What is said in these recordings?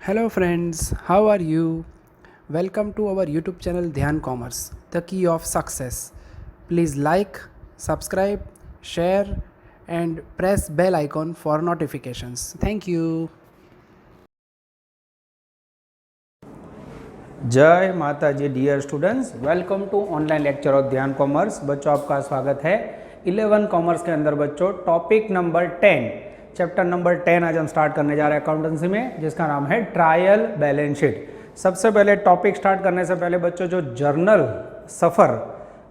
Hello friends, how are you? Welcome to our YouTube channel Dhyan Commerce, the key of success. Please like, subscribe, share and press bell icon for notifications. Thank you. जय माता जी dear students, welcome to online lecture of Dhyan commerce. बच्चों आपका स्वागत है 11 commerce के अंदर। बच्चों टॉपिक नंबर 10, चैप्टर नंबर 10 आज हम स्टार्ट करने जा रहे हैं अकाउंटेंसी में, जिसका नाम है ट्रायल बैलेंस शीट। सबसे पहले टॉपिक स्टार्ट करने से पहले बच्चों जो जर्नल सफ़र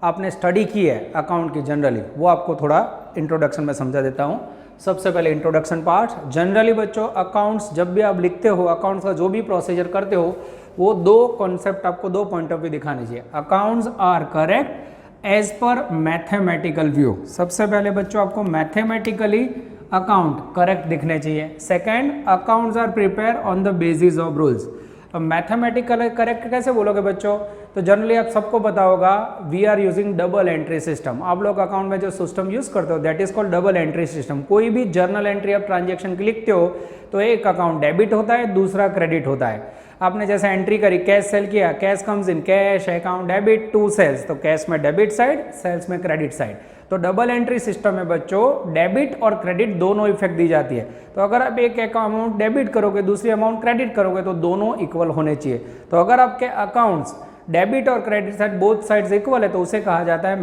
आपने स्टडी की है अकाउंट की जनरली, वो आपको थोड़ा इंट्रोडक्शन में समझा देता हूँ। सबसे पहले इंट्रोडक्शन पार्ट। जनरली बच्चों अकाउंट्स जब भी आप लिखते हो, अकाउंट्स का जो भी प्रोसीजर करते हो, वो दो कॉन्सेप्ट आपको दो पॉइंट ऑफ व्यू दिखाने चाहिए। Accounts are correct as per mathematical view. सबसे पहले बच्चों आपको मैथमेटिकली अकाउंट करेक्ट दिखने चाहिए। Second, accounts are prepare on the basis of rules. अब मैथमेटिकल करेक्ट कैसे बोलोगे बच्चों? तो जनरली आप सबको पता होगा we are using double entry system. आप लोग अकाउंट में जो सिस्टम यूज करते हो that is called double entry system. कोई भी जर्नल एंट्री आप ट्रांजेक्शन की लिखते हो तो एक अकाउंट डेबिट होता है, दूसरा क्रेडिट होता है। आपने जैसे एंट्री करी, कैश सेल किया, cash comes in, cash account debit to sales, तो कैश में डेबिट साइड, सेल्स में क्रेडिट साइड। तो डबल एंट्री सिस्टम में बच्चों डेबिट और क्रेडिट दोनों इफेक्ट दी जाती है। तो अगर आप एक अमाउंट डेबिट करोगे, दूसरी अमाउंट क्रेडिट करोगे, तो दोनों इक्वल होने चाहिए। तो अगर आपके अकाउंट्स डेबिट और credit side both sides equal है तो उसे कहा जाता है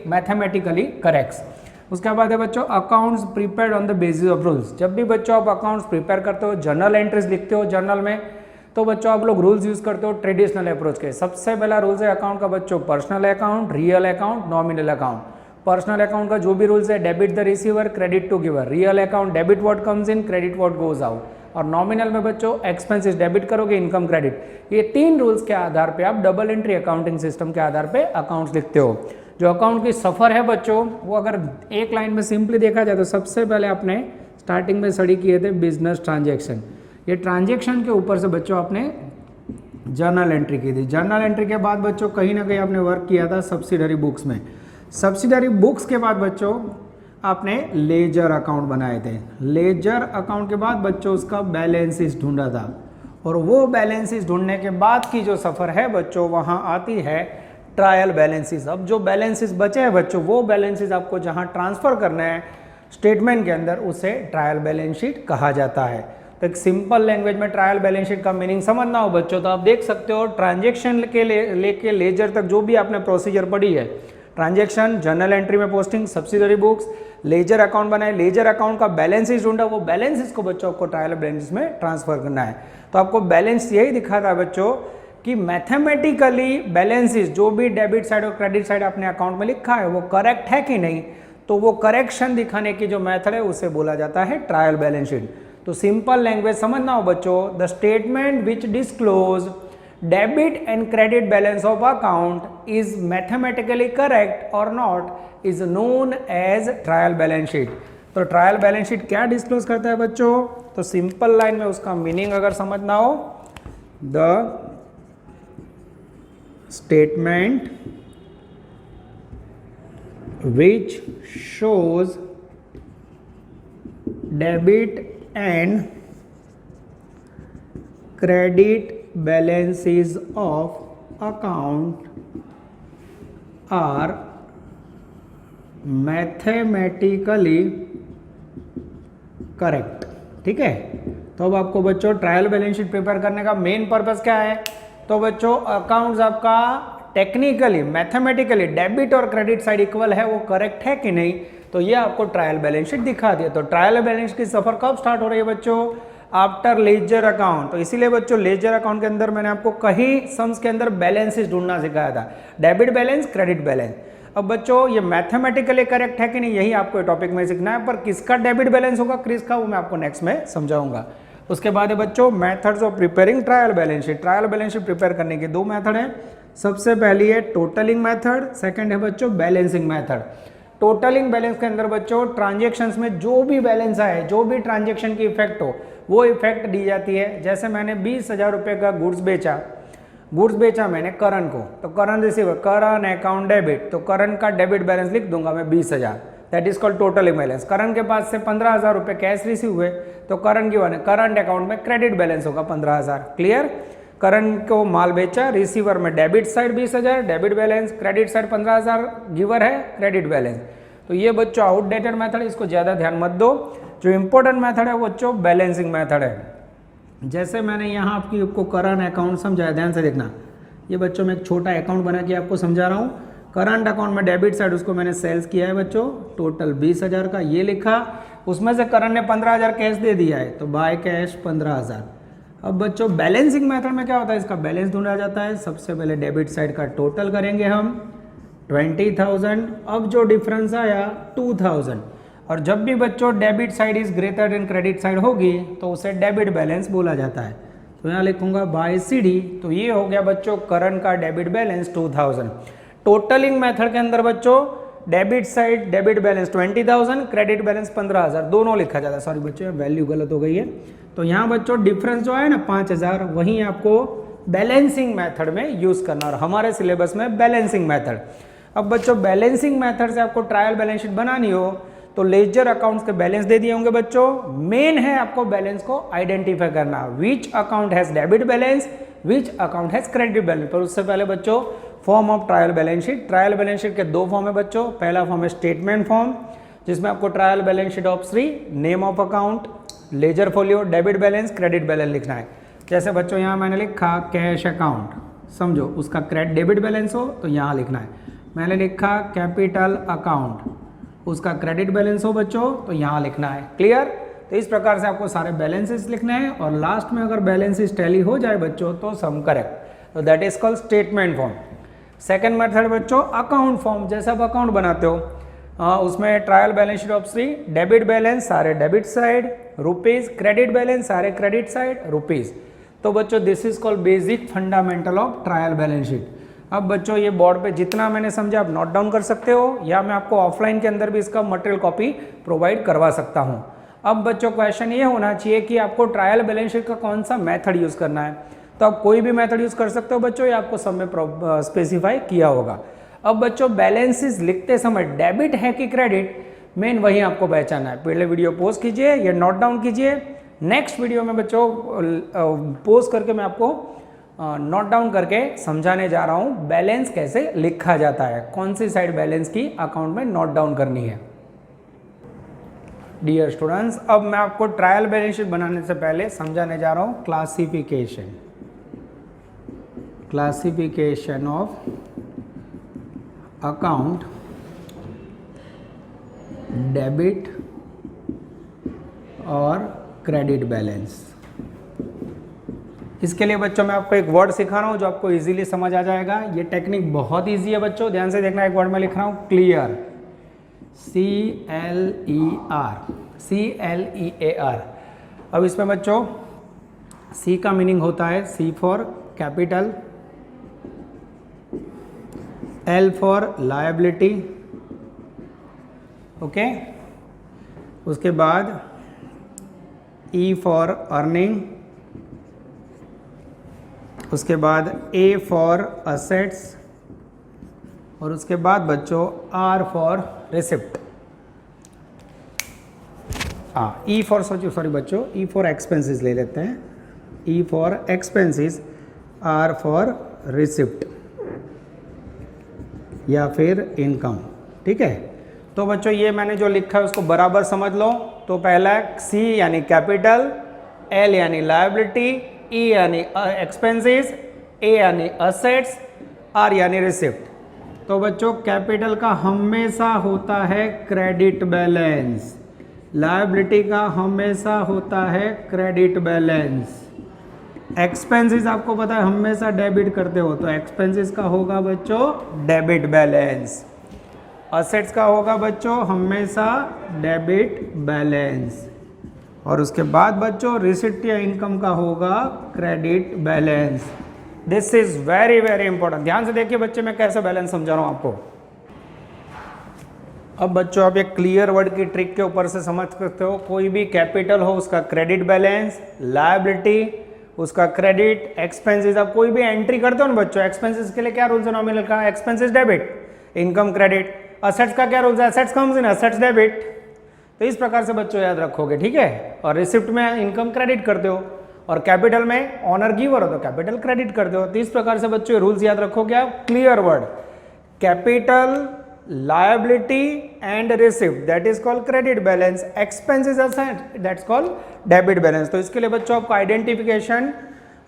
मैथमेटिकली करेक्ट। उसके बाद है बच्चों accounts prepared on the basis of rules. जब भी बच्चों आप अकाउंट्स प्रिपेयर करते हो, जर्नल एंट्रीज लिखते हो जर्नल में, तो बच्चों आप लोग रूल्स यूज करते हो ट्रेडिशनल अप्रोच के। सबसे पहला रूल्स है अकाउंट का बच्चों personal account, real account, nominal account. Personal account का जो भी रूल्स है, debit the receiver, credit to giver. Real account debit what comes in, credit what goes out. और नॉमिनल में बच्चों एक्सपेंसेस डेबिट करोगे, इनकम क्रेडिट। ये तीन रूल्स के आधार पे आप डबल एंट्री अकाउंटिंग सिस्टम के आधार पे अकाउंट्स लिखते हो। जो अकाउंट की सफर है बच्चों, वो अगर एक लाइन में सिंपली देखा जाए तो सबसे पहले आपने स्टार्टिंग में स्टडी किए थे बिजनेस ट्रांजेक्शन। ये ट्रांजेक्शन के ऊपर से बच्चों आपने जर्नल एंट्री की थी। जर्नल एंट्री के बाद बच्चों कहीं ना कहीं आपने वर्क किया था सब्सिडरी बुक्स में। सब्सिडरी बुक्स के बाद बच्चों आपने लेजर अकाउंट बनाए थे। लेजर अकाउंट के बाद बच्चों उसका बैलेंसेस ढूंढा था, और वो बैलेंसेस ढूंढने के बाद की जो सफ़र है बच्चों, वहाँ आती है ट्रायल बैलेंसेस। अब जो बैलेंसेस बचे हैं बच्चों, वो बैलेंसेस आपको जहाँ ट्रांसफ़र करना है स्टेटमेंट के अंदर, उसे ट्रायल बैलेंस शीट कहा जाता है। तो एक सिंपल लैंग्वेज में ट्रायल बैलेंस शीट का मीनिंग समझना हो बच्चों, तो आप देख सकते हो ट्रांजेक्शन के लेके लेजर तक जो भी आपने प्रोसीजर पढ़ी है, ट्रांजेक्शन, जर्नल एंट्री में posting, subsidiary books, ledger account बनाए, लेजर अकाउंट का बैलेंसेस ढूंढा, वो बैलेंसेस को बच्चों को ट्रायल बैलेंस में ट्रांसफर करना है। तो आपको बैलेंस यही दिखा था बच्चों कि मैथमेटिकली बैलेंसेस जो भी डेबिट साइड और क्रेडिट साइड आपने अकाउंट में लिखा है वो करेक्ट है कि नहीं, तो वो करेक्शन दिखाने की जो मेथड है उसे बोला जाता है ट्रायल बैलेंस शीट। तो सिंपल लैंग्वेज समझना हो बच्चों, the statement which disclose debit and credit balance of account is mathematically correct or not is known as trial balance sheet। तो ट्रायल बैलेंस शीट क्या डिस्क्लोज करता है बच्चों? तो सिंपल लाइन में उसका मीनिंग अगर समझना हो, the statement which shows debit and credit balances of account are mathematically correct। ठीक है, तो अब आपको बच्चों ट्रायल बैलेंस शीट प्रिपेयर करने का मेन पर्पस क्या है? तो बच्चों अकाउंट्स आपका टेक्निकली मैथमेटिकली डेबिट और क्रेडिट साइड इक्वल है, वो करेक्ट है कि नहीं, तो ये आपको ट्रायल बैलेंस शीट दिखा दिया। तो ट्रायल बैलेंस की सफर कब स्टार्ट हो रही है बच्चों? After ledger account. तो इसीलिए बच्चों लेजर अकाउंट के अंदर मैंने आपको कई सम्स के अंदर बैलेंसेस ढूंढना सिखाया था, डेबिट बैलेंस, क्रेडिट बैलेंस। अब बच्चों ये मैथमेटिकली करेक्ट है कि नहीं, यही आपको टॉपिक में सीखना है, पर किसका डेबिट बैलेंस होगा किसका, वो मैं आपको नेक्स्ट में समझाऊंगा। उसके बाद है बच्चों methods of preparing trial balance sheet. Trial balance sheet prepare करने के दो मेथड है। सबसे पहली है टोटलिंग मेथड, सेकेंड है बच्चों बैलेंसिंग मेथड। टोटलिंग बैलेंस के अंदर बच्चों ट्रांजेक्शन्स में जो भी बैलेंस आए, जो भी ट्रांजेक्शन की इफेक्ट हो, वो इफेक्ट दी जाती है। जैसे मैंने 20,000 रुपये का गुड्स बेचा मैंने करण को, तो Karan receiver, Karan account debit, तो करण का डेबिट बैलेंस लिख दूंगा मैं 20,000। That is called total balance. Karan के पास से 15,000 रुपये कैश रिसीव हुए तो करण की करंट अकाउंट में क्रेडिट बैलेंस होगा 15,000। क्लियर? करण को माल बेचा, रिसीवर में debit side 20,000 debit balance, credit side 15,000 giver है क्रेडिट बैलेंस। तो ये बच्चों आउटडेटेड मेथड, इसको ज़्यादा ध्यान मत दो। जो इंपॉर्टेंट मेथड है वो बच्चों बैलेंसिंग मेथड है। जैसे मैंने यहाँ आपको करंट अकाउंट समझाया, ध्यान से देखना। ये बच्चों में एक छोटा अकाउंट बना के आपको समझा रहा हूँ। करंट अकाउंट में डेबिट साइड उसको मैंने सेल्स किया है बच्चों, टोटल 20,000 का ये लिखा, उसमें से करण ने 15,000 कैश दे दिया है तो बाय कैश 15,000। अब बच्चों बैलेंसिंग मेथड में क्या होता है, इसका बैलेंस ढूंढा जाता है। सबसे पहले डेबिट साइड का टोटल करेंगे हम 20,000, अब जो डिफरेंस आया 2,000। और जब भी बच्चों debit side is greater than credit side होगी तो उसे डेबिट बैलेंस बोला जाता है। तो यहाँ लिखूंगा बाय CD, तो ये हो गया बच्चों करंट का डेबिट बैलेंस 2,000। टोटलिंग मेथड के अंदर बच्चों debit side debit balance 20,000, credit balance 15,000 दोनों लिखा जाता है। सॉरी बच्चों यहाँ वैल्यू गलत हो गई है। तो यहाँ बच्चों डिफरेंस जो है ना 5,000, वहीं आपको बैलेंसिंग मेथड में यूज करना, और हमारे सिलेबस में बैलेंसिंग मेथड। अब बच्चों बैलेंसिंग मेथड से आपको ट्रायल बैलेंस शीट बनानी हो तो लेजर अकाउंट्स के बैलेंस दे दिए होंगे बच्चों। मेन है आपको बैलेंस को आइडेंटिफाई करना, which account has debit balance, which account has credit balance. पर उससे पहले बच्चों form of trial balance sheet. Trial balance sheet के दो फॉर्म है बच्चों। पहला फॉर्म है स्टेटमेंट फॉर्म, जिसमें आपको trial balance sheet of 3, name of account, ledger folio, debit balance, credit balance लिखना है। जैसे बच्चों यहाँ मैंने लिखा कैश अकाउंट, समझो उसका डेबिट बैलेंस हो तो यहाँ लिखना है। मैंने लिखा कैपिटल अकाउंट, उसका क्रेडिट बैलेंस हो बच्चों तो यहाँ लिखना है। क्लियर? तो इस प्रकार से आपको सारे बैलेंसेस लिखने हैं, और लास्ट में अगर बैलेंसेस टैली हो जाए बच्चों तो सम करेक्ट। तो that is called statement form. Second method बच्चों अकाउंट फॉर्म। जैसे आप अकाउंट बनाते हो उसमें trial balance sheet of 3, debit balance सारे debit side rupees, credit balance सारे क्रेडिट साइड रुपीज। तो बच्चों this is called basic fundamental of trial balance sheet. अब बच्चों ये बोर्ड पे जितना मैंने समझा आप नोट डाउन कर सकते हो, या मैं आपको ऑफलाइन के अंदर भी इसका मटेरियल कॉपी प्रोवाइड करवा सकता हूँ। अब बच्चों क्वेश्चन ये होना चाहिए कि आपको ट्रायल बैलेंस शीट का कौन सा मेथड यूज़ करना है। तो आप कोई भी मेथड यूज़ कर सकते हो बच्चों, ये आपको सब में स्पेसिफाई किया होगा। अब बच्चों बैलेंसेस लिखते समय डेबिट है कि क्रेडिट, मेन वही आपको पहचाना है। पहले वीडियो पोज कीजिए या नोट डाउन कीजिए, नेक्स्ट वीडियो में बच्चों पोज करके मैं आपको नोट डाउन करके समझाने जा रहा हूँ बैलेंस कैसे लिखा जाता है, कौन सी साइड बैलेंस की अकाउंट में नोट डाउन करनी है। डियर स्टूडेंट्स, अब मैं आपको ट्रायल बैलेंस शीट बनाने से पहले समझाने जा रहा हूँ क्लासिफिकेशन ऑफ अकाउंट डेबिट और क्रेडिट बैलेंस। इसके लिए बच्चों मैं आपको एक वर्ड सिखा रहा हूँ जो आपको इजीली समझ आ जाएगा। ये टेक्निक बहुत इजी है बच्चों, ध्यान से देखना। एक वर्ड में लिख रहा हूँ क्लियर, CLER। अब इसमें बच्चों C का मीनिंग होता है C for capital, L for liability, okay. उसके बाद E फॉर अर्निंग, उसके बाद A फॉर असेट्स, और उसके बाद बच्चों R for receipt. E for sorry बच्चों E फॉर एक्सपेंसेस ले लेते हैं, E for expenses, R for receipt या फिर इनकम। ठीक है, तो बच्चों ये मैंने जो लिखा है उसको बराबर समझ लो। तो पहला C यानी कैपिटल, L यानी लायबिलिटी, E यानी एक्सपेंसेस, A यानी असेट्स, R यानी रिसिप्ट। तो बच्चों कैपिटल का हमेशा होता है क्रेडिट बैलेंस, लायबिलिटी का हमेशा होता है क्रेडिट बैलेंस, एक्सपेंसेस आपको पता है हमेशा डेबिट करते हो तो एक्सपेंसेस का होगा बच्चों डेबिट बैलेंस, असेट्स का होगा बच्चों हमेशा डेबिट बैलेंस, और उसके बाद बच्चों रिसिप्ट या इनकम का होगा credit balance. This is very very important. ध्यान से देखिए बच्चे मैं कैसे बैलेंस समझा रहा हूं आपको। अब बच्चों आप एक क्लियर वर्ड की ट्रिक के ऊपर से समझ सकते हो, कोई भी कैपिटल हो उसका क्रेडिट बैलेंस, लायबिलिटी उसका क्रेडिट, एक्सपेंसेस आप कोई भी एंट्री करते हो ना बच्चों, एक्सपेंसेस के लिए क्या रूल्स एंड नॉमिनल का, expenses debit, income credit, assets का क्या रूल है, assets comes in assets debit, तो इस प्रकार से बच्चों याद रखोगे, ठीक है। और रिसिप्ट में इनकम क्रेडिट करते हो और कैपिटल में ऑनर गिवर हो तो कैपिटल क्रेडिट करते हो, तो इस प्रकार से बच्चों ये रूल्स याद रखोगे आप। Clear word, capital, liability and receipt, that is called credit balance, expenses asset, that's called debit balance। तो इसके लिए बच्चों आपको आइडेंटिफिकेशन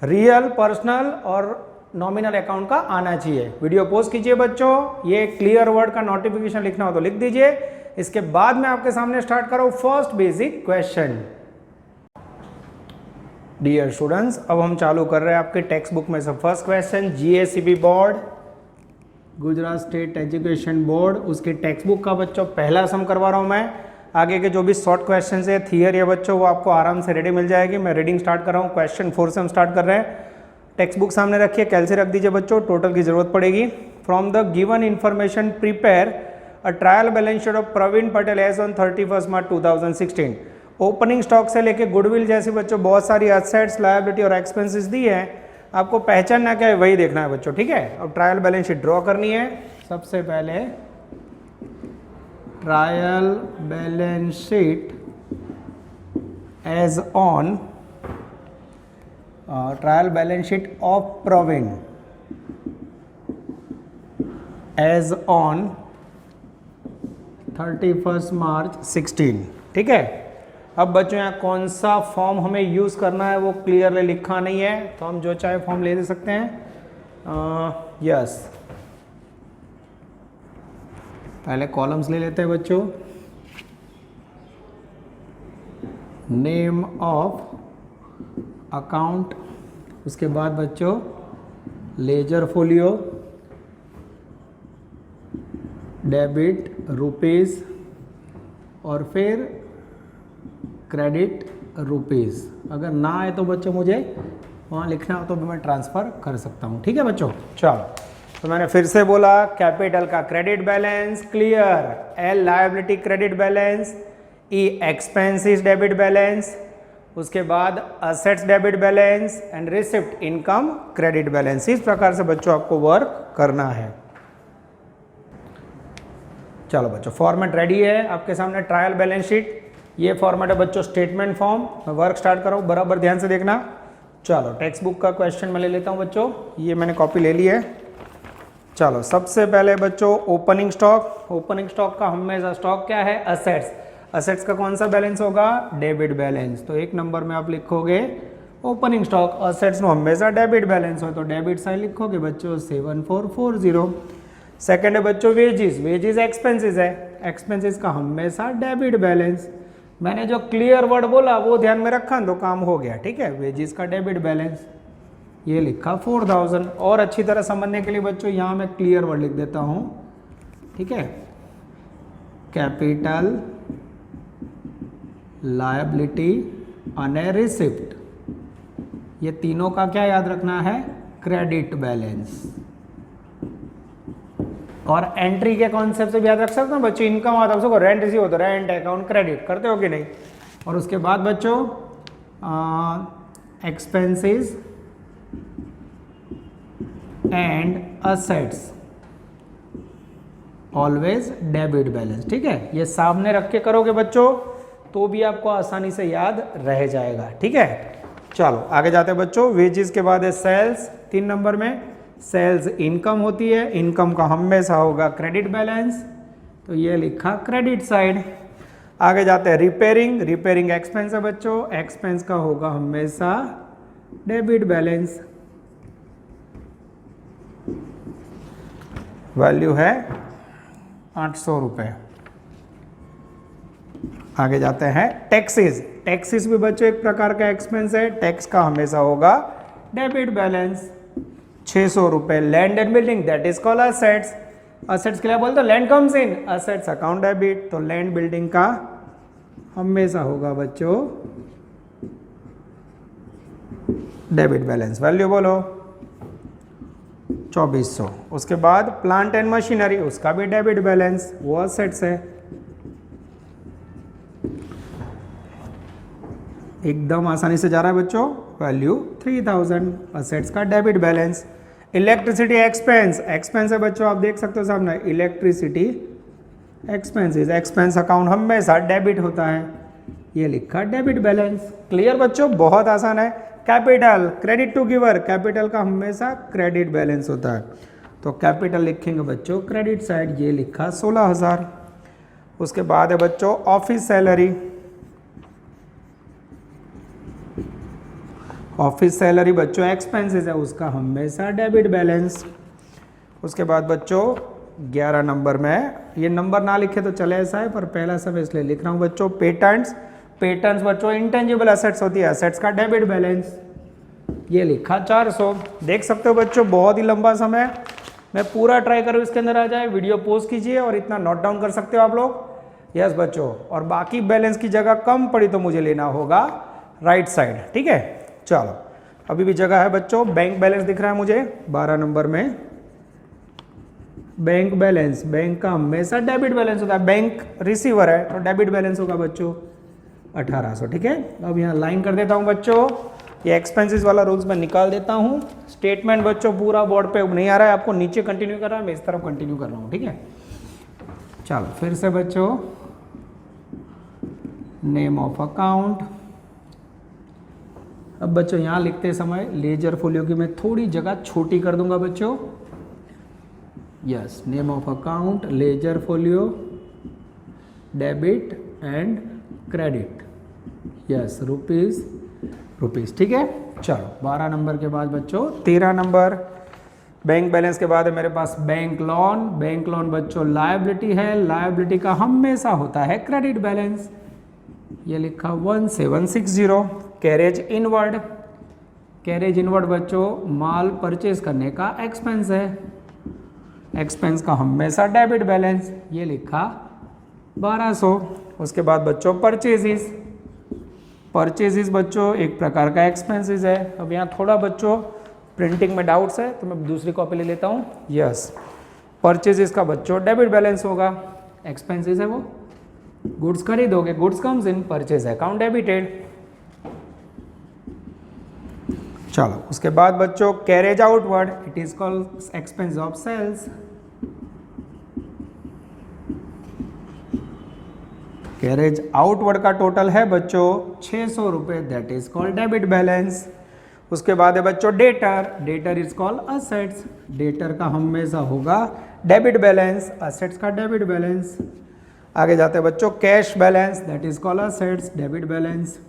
रियल, पर्सनल और नॉमिनल अकाउंट का आना चाहिए। वीडियो पोस्ट कीजिए बच्चों, ये क्लियर वर्ड का नोटिफिकेशन लिखना हो तो लिख दीजिए। इसके बाद मैं आपके सामने स्टार्ट करूँ first basic question. Dear students, अब हम चालू कर रहे हैं आपके टेक्स्ट बुक में से first question, GACB board, Gujarat state education board, उसके टेक्स्ट बुक का बच्चों पहला सम करवा रहा हूँ मैं। आगे के जो भी शॉर्ट क्वेश्चन है, थियरी है बच्चों, वो आपको आराम से रेडी मिल जाएगी। मैं रीडिंग स्टार्ट कर रहा हूँ, क्वेश्चन 4 से हम स्टार्ट कर रहे हैं। टेक्स्ट बुक सामने रखिए, कैलसी रख दीजिए बच्चों, टोटल की जरूरत पड़ेगी। From the given information prepare a trial balance sheet of Praveen Patel as on 31 March 2016। Opening stock से लेके गुडविल जैसी बच्चों बहुत सारी एसेट्स, लायबिलिटी और एक्सपेंसेस दी है, आपको पहचानना क्या है वही देखना है बच्चों, ठीक है। अब ट्रायल बैलेंस शीट ड्रॉ करनी है। सबसे पहले trial balance sheet as on trial balance sheet of Praveen as on 31 March 16, ठीक है। अब बच्चों यहाँ कौन सा फॉर्म हमें यूज़ करना है वो क्लियरली लिखा नहीं है, तो हम जो चाहे फॉर्म ले सकते हैं। यस, पहले कॉलम्स ले लेते हैं बच्चों। नेम ऑफ अकाउंट, उसके बाद बच्चों लेजर फोलियो, डेबिट रुपीज़ और फिर क्रेडिट रुपीज़। अगर ना आए तो बच्चों मुझे वहाँ लिखना हो तो भी मैं ट्रांसफ़र कर सकता हूँ, ठीक है बच्चों। चलो, तो मैंने फिर से बोला, कैपिटल का credit balance clear, L liability credit balance, E expenses debit balance, उसके बाद assets debit balance and receipt income credit balance. इस प्रकार से बच्चों आपको वर्क करना है। चलो बच्चों, फॉर्मेट रेडी है आपके सामने, ट्रायल बैलेंस शीट, ये फॉर्मेट है बच्चों स्टेटमेंट फॉर्म। मैं वर्क स्टार्ट कर रहा हूँ, बराबर ध्यान से देखना। चलो, टेक्स्ट बुक का क्वेश्चन मैं ले लेता हूँ बच्चों, ये मैंने कॉपी ले ली है। चलो, सबसे पहले बच्चों ओपनिंग स्टॉक। ओपनिंग स्टॉक का हमेशा स्टॉक क्या है, असेट्स। असेट्स का कौन सा बैलेंस होगा, डेबिट बैलेंस। तो एक नंबर में आप लिखोगे ओपनिंग स्टॉक, असेट्स में हमेशा डेबिट बैलेंस हो तो डेबिट साइड लिखोगे बच्चों 7440। सेकेंड है बच्चों वेजेस, वेजेस एक्सपेंसेस है, एक्सपेंसेस का हमेशा डेबिट बैलेंस। मैंने जो क्लियर वर्ड बोला वो ध्यान में रखा तो काम हो गया, ठीक है। वेजेस का डेबिट बैलेंस ये लिखा 4000। और अच्छी तरह समझने के लिए बच्चों यहाँ मैं क्लियर वर्ड लिख देता हूँ, ठीक है। कैपिटल, लायबिलिटी और रिसिप्ट, ये तीनों का क्या याद रखना है, क्रेडिट बैलेंस। और एंट्री के कॉन्सेप्ट से भी याद रख सकते हो बच्चों, इनकम आता है उसको रेंट रिसीव होता है, रेंट अकाउंट क्रेडिट करते हो कि नहीं। और उसके बाद बच्चों expenses and assets always debit balance, ठीक है। ये सामने रख के करोगे बच्चों तो भी आपको आसानी से याद रह जाएगा, ठीक है। चलो आगे जाते हैं बच्चों। वेजेस के बाद है सेल्स, 3 नंबर में। सेल्स इनकम होती है, इनकम का हमेशा होगा क्रेडिट बैलेंस, तो ये लिखा क्रेडिट साइड। आगे जाते हैं रिपेयरिंग, रिपेयरिंग एक्सपेंस है बच्चों, एक्सपेंस का होगा हमेशा डेबिट बैलेंस। वैल्यू है 800 रुपये। आगे जाते हैं टैक्सेस, टैक्सेस भी बच्चों एक प्रकार का एक्सपेंस है, टैक्स का हमेशा होगा डेबिट बैलेंस 600 रुपये। Land and building that is called assets, assets के लिए बोलते land comes in assets account debit, तो लैंड बिल्डिंग का हमेशा होगा बच्चों डेबिट बैलेंस। वैल्यू बोलो 2400। उसके बाद प्लांट एंड मशीनरी, उसका भी डेबिट बैलेंस, वो असेट्स है। एकदम आसानी से जा रहा है बच्चों, वैल्यू 3000, असेट्स का debit balance. Electricity expense, expense है बच्चों, आप देख सकते हो सामने इलेक्ट्रिसिटी एक्सपेंसेस, एक्सपेंस अकाउंट हमेशा डेबिट होता है, ये लिखा डेबिट बैलेंस। क्लियर बच्चों, बहुत आसान है। Capital, credit to giver, capital का हमेशा क्रेडिट बैलेंस होता है, तो कैपिटल लिखेंगे बच्चों क्रेडिट साइड, ये लिखा 16,000। उसके बाद है बच्चों ऑफिस सैलरी, ऑफिस सैलरी बच्चों एक्सपेंसेस है, उसका हमेशा डेबिट बैलेंस। उसके बाद बच्चों 11 नंबर में, ये नंबर ना लिखे तो चले ऐसा है, पर पहला सब इसलिए लिख रहा हूँ बच्चों पेटेंट्स, पेटेंट्स बच्चों इंटेंजिबल एसेट्स होती है, एसेट्स का डेबिट बैलेंस, ये लिखा 400। देख सकते हो बच्चों बहुत ही लंबा समय, मैं पूरा ट्राई करूँ इसके अंदर आ जाए, वीडियो पॉज कीजिए और इतना नोट डाउन कर सकते हो आप लोग। यस बच्चों, और बाकी बैलेंस की जगह कम पड़ी तो मुझे लेना होगा राइट साइड, ठीक है। चलो अभी भी जगह है बच्चों, बैंक बैलेंस दिख रहा है मुझे 12 नंबर में, बैंक बैलेंस, बैंक का हमेशा डेबिट बैलेंस होता है, बैंक रिसीवर है तो डेबिट बैलेंस होगा बच्चों 1800, ठीक है। अब यहाँ लाइन कर देता हूँ बच्चों, ये एक्सपेंसेस वाला रूल्स मैं निकाल देता हूँ। स्टेटमेंट बच्चों पूरा बोर्ड पे नहीं आ रहा है, आपको नीचे कंटिन्यू कर रहा है, मैं इस तरफ कंटिन्यू कर रहा हूँ, ठीक है। चलो फिर से बच्चों, नेम ऑफ अकाउंट, अब बच्चों यहाँ लिखते समय लेजर फोलियो की मैं थोड़ी जगह छोटी कर दूंगा बच्चों। Yes, name of account, ledger folio, debit and credit, yes rupees rupees, ठीक है। चलो 12 नंबर के बाद बच्चों 13 नंबर, बैंक बैलेंस के बाद है मेरे पास बैंक लोन, बैंक लोन बच्चों लायबिलिटी है, लायबिलिटी का हमेशा होता है क्रेडिट बैलेंस, ये लिखा 1760। कैरेज इनवर्ड, कैरेज इनवर्ड बच्चों माल परचेज करने का एक्सपेंस है, एक्सपेंस का हमेशा डेबिट बैलेंस, ये लिखा 1200। उसके बाद बच्चों परचेजेस, परचेजेस बच्चों एक प्रकार का एक्सपेंसेस है। अब यहाँ थोड़ा बच्चों प्रिंटिंग में डाउट्स है तो मैं दूसरी कॉपी ले लेता हूँ। यस, परचेजेस का बच्चों डेबिट बैलेंस होगा, एक्सपेंसेस है वो, गुड्स खरीदोगे, goods comes in purchase account debited. चलो उसके बाद बच्चों carriage outward, it is called expense of sales, carriage outward का टोटल है बच्चों 600 रुपये, that is called debit balance. उसके बाद है बच्चों debtor, debtor is called assets, debtor का हमेशा होगा डेबिट बैलेंस, असेट्स का डेबिट बैलेंस। आगे जाते हैं बच्चों cash balance, that is called assets, debit balance.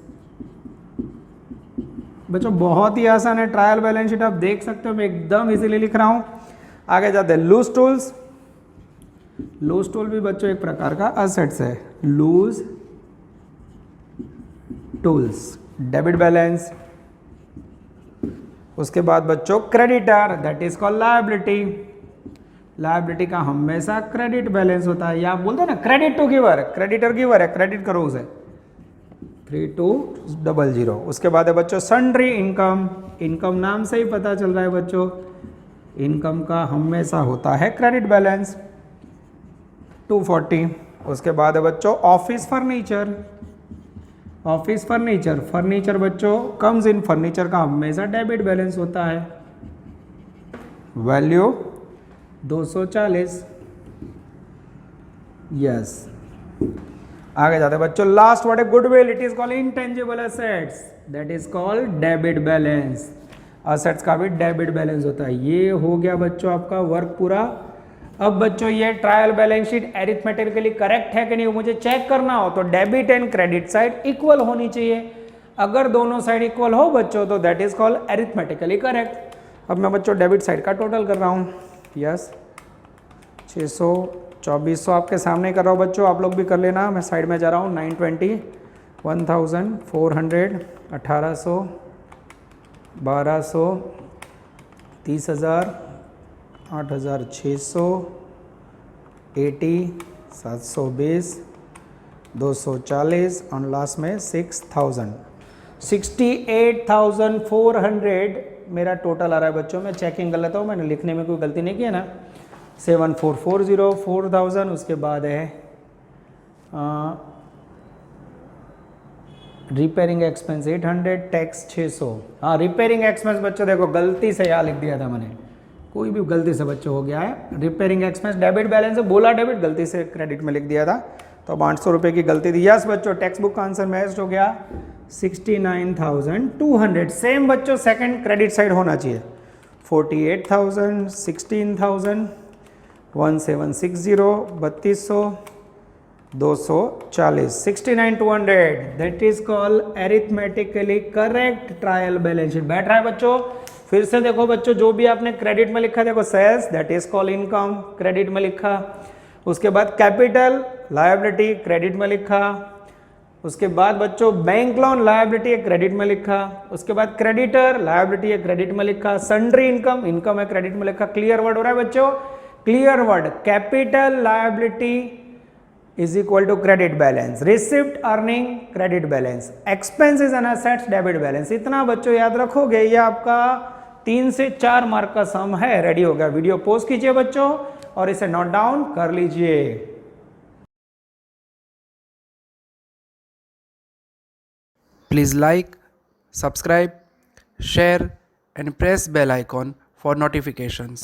बच्चों बहुत ही आसान है, ट्रायल बैलेंस शीट आप देख सकते हो, मैं एकदम इजीली लिख रहा हूं। आगे जाते हैं लूज टूल्स, लूज टूल भी बच्चों एक प्रकार का असेट्स है, लूज टूल्स डेबिट बैलेंस। उसके बाद बच्चों creditor, that is called liability, liability का हमेशा क्रेडिट बैलेंस होता है, या आप बोलते हैं ना credit to giver, creditor giver है, क्रेडिट करो उसे 3200। उसके बाद है बच्चों सन्ड्री इनकम, इनकम नाम से ही पता चल रहा है बच्चों, इनकम का हमेशा होता है क्रेडिट बैलेंस 240। उसके बाद है बच्चों office furniture, office furniture, furniture बच्चों कम्स इन, फर्नीचर का हमेशा डेबिट बैलेंस होता है, वैल्यू 240। यस, आगे जाते हैं बच्चों लास्ट वर्ड है goodwill, it is called intangible assets, that is called debit balance, assets का भी डेबिट बैलेंस होता है। ये हो गया बच्चों आपका वर्क पूरा। अब बच्चों ये ट्रायल बैलेंस शीट एरिथमेटिकली करेक्ट है कि नहीं, मुझे चेक करना हो तो debit and credit side equal होनी चाहिए, अगर दोनों साइड इक्वल हो बच्चों तो that is called arithmetically correct. अब मैं बच्चों डेबिट साइड का टोटल कर रहा हूँ। यस, 600 2400 आपके सामने कर रहा हूँ बच्चों, आप लोग भी कर लेना, मैं साइड में जा रहा हूँ। 920, 1400, 1800, 1200, 30,000, 8,600, 80, 720, 240 और लास्ट में 6,000, 68,400 मेरा टोटल आ रहा है बच्चों। मैं चेकिंग कर लेता हूँ, मैंने लिखने में कोई गलती नहीं की है ना। 7440, 4000, उसके बाद है रिपेयरिंग एक्सपेंस 800, टैक्स 600। हाँ, रिपेयरिंग एक्सपेंस बच्चों देखो गलती से यहाँ लिख दिया था मैंने, कोई भी गलती से बच्चों हो गया है। रिपेयरिंग एक्सपेंस डेबिट बैलेंस है, बोला डेबिट, गलती से क्रेडिट में लिख दिया था, तो अब 800 रुपये की गलती थी। यस बच्चों, टेक्स्ट बुक का आंसर मैच हो गया 69,200। सेम बच्चों सेकंड क्रेडिट साइड होना चाहिए, 48,000, 16,000, 1760, 3200, 240, 69,200, that is called arithmetically correct trial balance sheet. बैठ रहा है बच्चों? फिर से देखो बच्चों, जो भी आपने क्रेडिट में लिखा, देखो sales that is called income, credit में लिखा। उसके बाद कैपिटल लायबिलिटी, क्रेडिट में लिखा। उसके बाद बच्चों बैंक लोन लायबिलिटी है, क्रेडिट में लिखा। उसके बाद क्रेडिटर लायबिलिटी है, क्रेडिट में लिखा। सन्ड्री इनकम, इनकम है, क्रेडिट में लिखा। क्लियर वर्ड हो रहा है बच्चों? Clear word, capital liability is equal to credit balance, receipt earning credit balance, expenses and assets debit balance. इतना बच्चों याद रखोगे, ये आपका 3 से 4 मार्क का सम है। रेडी हो गया? वीडियो पॉज कीजिए बच्चों और इसे नोट डाउन कर लीजिए। Please like, subscribe, share and press bell icon for notifications.